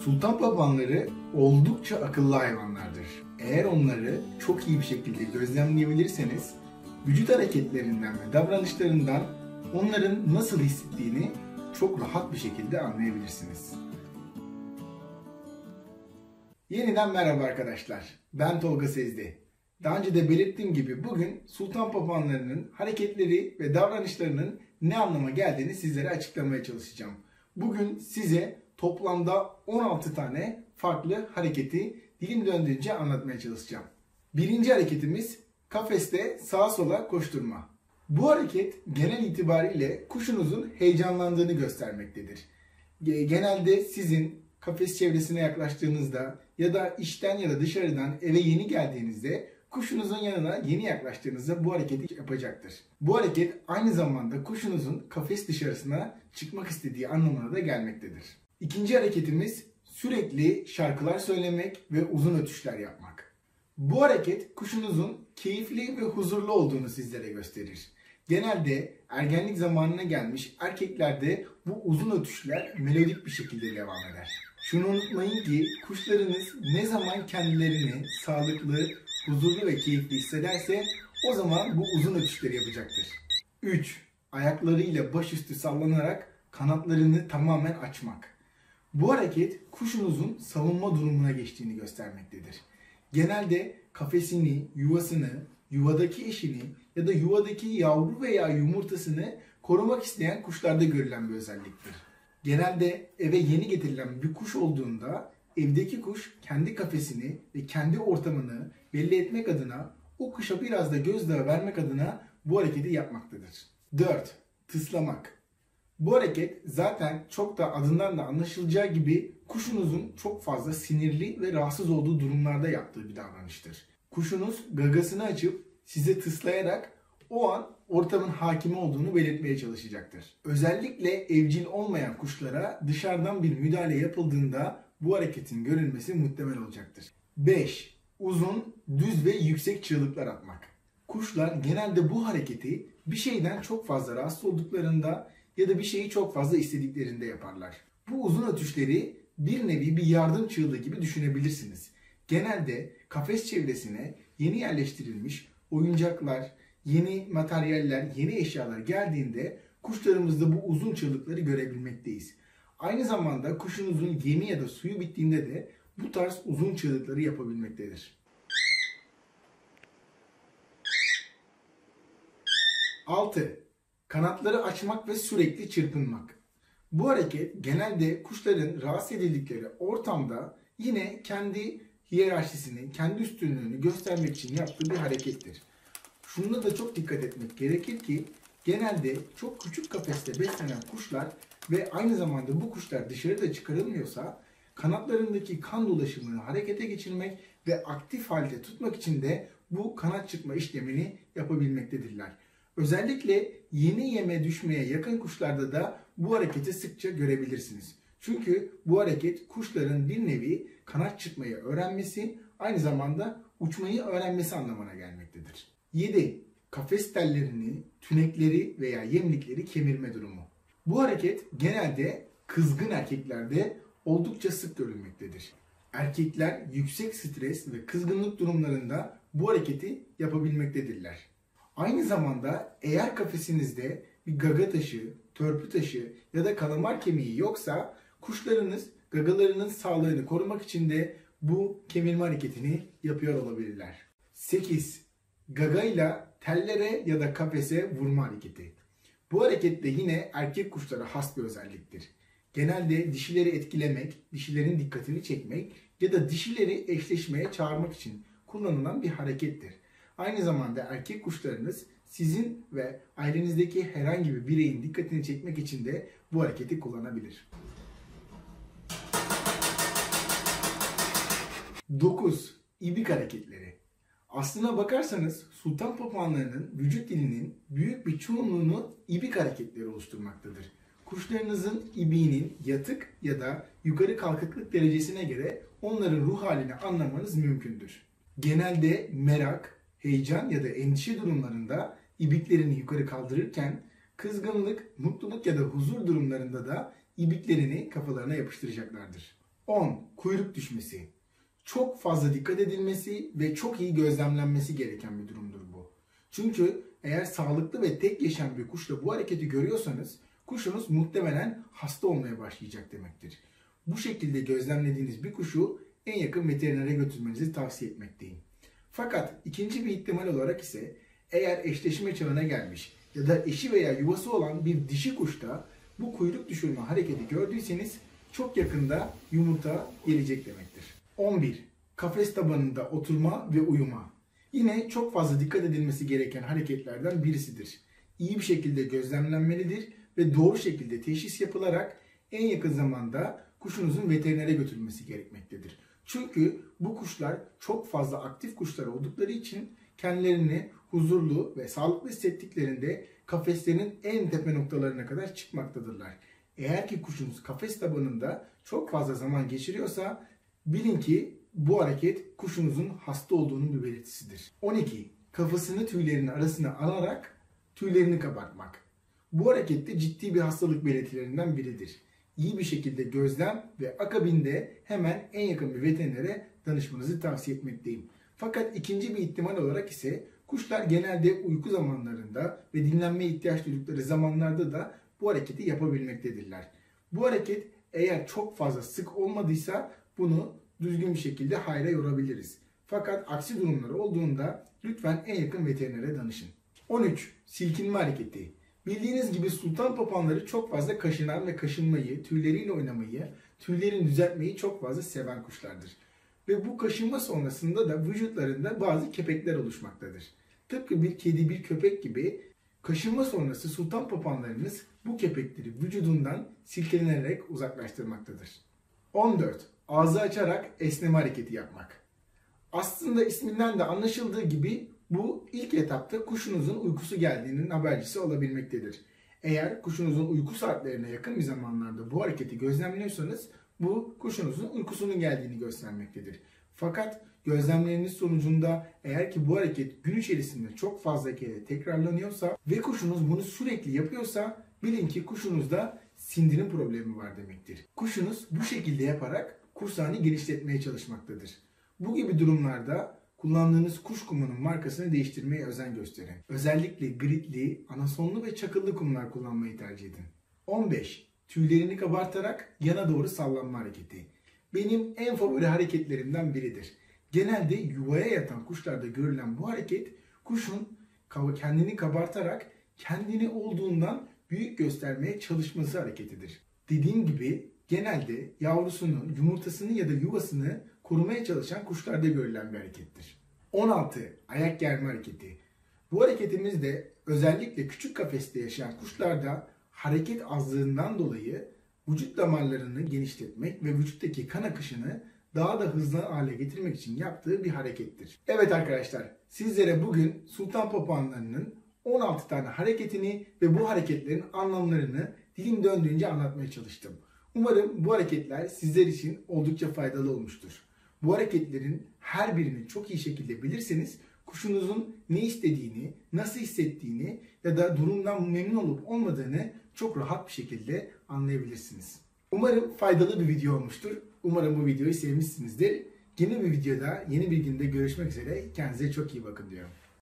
Sultan papağanları oldukça akıllı hayvanlardır. Eğer onları çok iyi bir şekilde gözlemleyebilirseniz, vücut hareketlerinden ve davranışlarından onların nasıl hissettiğini çok rahat bir şekilde anlayabilirsiniz. Yeniden merhaba arkadaşlar. Ben Tolga Sezdi. Daha önce de belirttiğim gibi bugün sultan papağanlarının hareketleri ve davranışlarının ne anlama geldiğini sizlere açıklamaya çalışacağım. Bugün size toplamda 16 tane farklı hareketi dilim döndüğünce anlatmaya çalışacağım. Birinci hareketimiz kafeste sağa sola koşturma. Bu hareket genel itibariyle kuşunuzun heyecanlandığını göstermektedir. Genelde sizin kafes çevresine yaklaştığınızda ya da işten ya da dışarıdan eve yeni geldiğinizde kuşunuzun yanına yeni yaklaştığınızda bu hareketi yapacaktır. Bu hareket aynı zamanda kuşunuzun kafes dışarısına çıkmak istediği anlamına da gelmektedir. İkinci hareketimiz sürekli şarkılar söylemek ve uzun ötüşler yapmak. Bu hareket kuşunuzun keyifli ve huzurlu olduğunu sizlere gösterir. Genelde ergenlik zamanına gelmiş erkeklerde bu uzun ötüşler melodik bir şekilde devam eder. Şunu unutmayın ki kuşlarınız ne zaman kendilerini sağlıklı, huzurlu ve keyifli hissederse o zaman bu uzun ötüşleri yapacaktır. 3. Ayaklarıyla başüstü sallanarak kanatlarını tamamen açmak. Bu hareket kuşunuzun savunma durumuna geçtiğini göstermektedir. Genelde kafesini, yuvasını, yuvadaki eşini ya da yuvadaki yavru veya yumurtasını korumak isteyen kuşlarda görülen bir özelliktir. Genelde eve yeni getirilen bir kuş olduğunda evdeki kuş kendi kafesini ve kendi ortamını belli etmek adına o kuşa biraz da gözdağı vermek adına bu hareketi yapmaktadır. 4. Tıslamak. Bu hareket zaten çok da adından da anlaşılacağı gibi kuşunuzun çok fazla sinirli ve rahatsız olduğu durumlarda yaptığı bir davranıştır. Kuşunuz gagasını açıp size tıslayarak o an ortamın hakimi olduğunu belirtmeye çalışacaktır. Özellikle evcil olmayan kuşlara dışarıdan bir müdahale yapıldığında bu hareketin görülmesi muhtemel olacaktır. 5. Uzun, düz ve yüksek çığlıklar atmak. Kuşlar genelde bu hareketi bir şeyden çok fazla rahatsız olduklarında ya da bir şeyi çok fazla istediklerinde yaparlar. Bu uzun ötüşleri bir nevi bir yardım çığlığı gibi düşünebilirsiniz. Genelde kafes çevresine yeni yerleştirilmiş oyuncaklar, yeni materyaller, yeni eşyalar geldiğinde kuşlarımızda bu uzun çığlıkları görebilmekteyiz. Aynı zamanda kuşunuzun yemi ya da suyu bittiğinde de bu tarz uzun çığlıkları yapabilmektedir. 6. Kanatları açmak ve sürekli çırpınmak. Bu hareket genelde kuşların rahatsız edildikleri ortamda yine kendi hiyerarşisini, kendi üstünlüğünü göstermek için yaptığı bir harekettir. Şunda da çok dikkat etmek gerekir ki genelde çok küçük kafeste beslenen kuşlar ve aynı zamanda bu kuşlar dışarıda çıkarılmıyorsa kanatlarındaki kan dolaşımını harekete geçirmek ve aktif halde tutmak için de bu kanat çırpma işlemini yapabilmektedirler. Özellikle yeni yeme düşmeye yakın kuşlarda da bu hareketi sıkça görebilirsiniz. Çünkü bu hareket kuşların bir nevi kanat çırpmayı öğrenmesi, aynı zamanda uçmayı öğrenmesi anlamına gelmektedir. 7. Kafes tellerini, tünekleri veya yemlikleri kemirme durumu. Bu hareket genelde kızgın erkeklerde oldukça sık görülmektedir. Erkekler yüksek stres ve kızgınlık durumlarında bu hareketi yapabilmektedirler. Aynı zamanda eğer kafesinizde bir gaga taşı, törpü taşı ya da kalamar kemiği yoksa kuşlarınız gagalarının sağlığını korumak için de bu kemirme hareketini yapıyor olabilirler. 8. Gagayla tellere ya da kafese vurma hareketi. Bu hareket de yine erkek kuşlara has bir özelliktir. Genelde dişileri etkilemek, dişilerin dikkatini çekmek ya da dişileri eşleşmeye çağırmak için kullanılan bir harekettir. Aynı zamanda erkek kuşlarınız sizin ve ailenizdeki herhangi bir bireyin dikkatini çekmek için de bu hareketi kullanabilir. 9. İbik hareketleri. Aslına bakarsanız sultan papağanlarının vücut dilinin büyük bir çoğunluğunu ibik hareketleri oluşturmaktadır. Kuşlarınızın ibiğinin yatık ya da yukarı kalkıklık derecesine göre onların ruh halini anlamanız mümkündür. Genelde merak, heyecan ya da endişe durumlarında ibiklerini yukarı kaldırırken kızgınlık, mutluluk ya da huzur durumlarında da ibiklerini kafalarına yapıştıracaklardır. 10. Kuyruk düşmesi. Çok fazla dikkat edilmesi ve çok iyi gözlemlenmesi gereken bir durumdur bu. Çünkü eğer sağlıklı ve tek yaşayan bir kuşla bu hareketi görüyorsanız kuşunuz muhtemelen hasta olmaya başlayacak demektir. Bu şekilde gözlemlediğiniz bir kuşu en yakın veterinere götürmenizi tavsiye etmekteyim. Fakat ikinci bir ihtimal olarak ise eğer eşleşme çağına gelmiş ya da eşi veya yuvası olan bir dişi kuşta bu kuyruk düşürme hareketi gördüyseniz çok yakında yumurta gelecek demektir. 11. Kafes tabanında oturma ve uyuma. Yine çok fazla dikkat edilmesi gereken hareketlerden birisidir. İyi bir şekilde gözlemlenmelidir ve doğru şekilde teşhis yapılarak en yakın zamanda kuşunuzun veterinere götürülmesi gerekmektedir. Çünkü bu kuşlar çok fazla aktif kuşlar oldukları için kendilerini huzurlu ve sağlıklı hissettiklerinde kafeslerin en tepe noktalarına kadar çıkmaktadırlar. Eğer ki kuşunuz kafes tabanında çok fazla zaman geçiriyorsa bilin ki bu hareket kuşunuzun hasta olduğunun bir belirtisidir. 12. Kafasını tüylerinin arasına alarak tüylerini kabartmak. Bu harekette ciddi bir hastalık belirtilerinden biridir. İyi bir şekilde gözlem ve akabinde hemen en yakın bir veterinere danışmanızı tavsiye etmekteyim. Fakat ikinci bir ihtimal olarak ise kuşlar genelde uyku zamanlarında ve dinlenmeye ihtiyaç duydukları zamanlarda da bu hareketi yapabilmektedirler. Bu hareket eğer çok fazla sık olmadıysa bunu düzgün bir şekilde hayra yorabiliriz. Fakat aksi durumlar olduğunda lütfen en yakın veterinere danışın. 13. Silkinme hareketi. Bildiğiniz gibi sultan papağanları çok fazla kaşınan ve kaşınmayı, tüyleriyle oynamayı, tüylerini düzeltmeyi çok fazla seven kuşlardır. Ve bu kaşınma sonrasında da vücutlarında bazı kepekler oluşmaktadır. Tıpkı bir kedi, bir köpek gibi kaşınma sonrası sultan papağanlarınız bu kepekleri vücudundan silkelenerek uzaklaştırmaktadır. 14. Ağzı açarak esneme hareketi yapmak. Aslında isminden de anlaşıldığı gibi bu ilk etapta kuşunuzun uykusu geldiğinin habercisi olabilmektedir. Eğer kuşunuzun uyku saatlerine yakın bir zamanlarda bu hareketi gözlemliyorsanız bu kuşunuzun uykusunun geldiğini göstermektedir. Fakat gözlemleriniz sonucunda eğer ki bu hareket gün içerisinde çok fazla kere tekrarlanıyorsa ve kuşunuz bunu sürekli yapıyorsa bilin ki kuşunuzda sindirim problemi var demektir. Kuşunuz bu şekilde yaparak kursağını genişletmeye çalışmaktadır. Bu gibi durumlarda kullandığınız kuş kumunun markasını değiştirmeye özen gösterin. Özellikle gritli, anasonlu ve çakıllı kumlar kullanmayı tercih edin. 15. Tüylerini kabartarak yana doğru sallanma hareketi. Benim en favori hareketlerimden biridir. Genelde yuvaya yatan kuşlarda görülen bu hareket kuşun kendini kabartarak kendini olduğundan büyük göstermeye çalışması hareketidir. Dediğim gibi genelde yavrusunu, yumurtasını ya da yuvasını korumaya çalışan kuşlarda görülen bir harekettir. 16. Ayak germe hareketi. Bu hareketimiz de özellikle küçük kafeste yaşayan kuşlarda hareket azlığından dolayı vücut damarlarını genişletmek ve vücuttaki kan akışını daha da hızlı hale getirmek için yaptığı bir harekettir. Evet arkadaşlar, sizlere bugün sultan papağanlarının 16 tane hareketini ve bu hareketlerin anlamlarını dilim döndüğünce anlatmaya çalıştım. Umarım bu hareketler sizler için oldukça faydalı olmuştur. Bu hareketlerin her birini çok iyi şekilde bilirseniz kuşunuzun ne istediğini, nasıl hissettiğini ya da durumdan memnun olup olmadığını çok rahat bir şekilde anlayabilirsiniz. Umarım faydalı bir video olmuştur. Umarım bu videoyu sevmişsinizdir. Yeni bir videoda, yeni bir günde görüşmek üzere. Kendinize çok iyi bakın diyorum.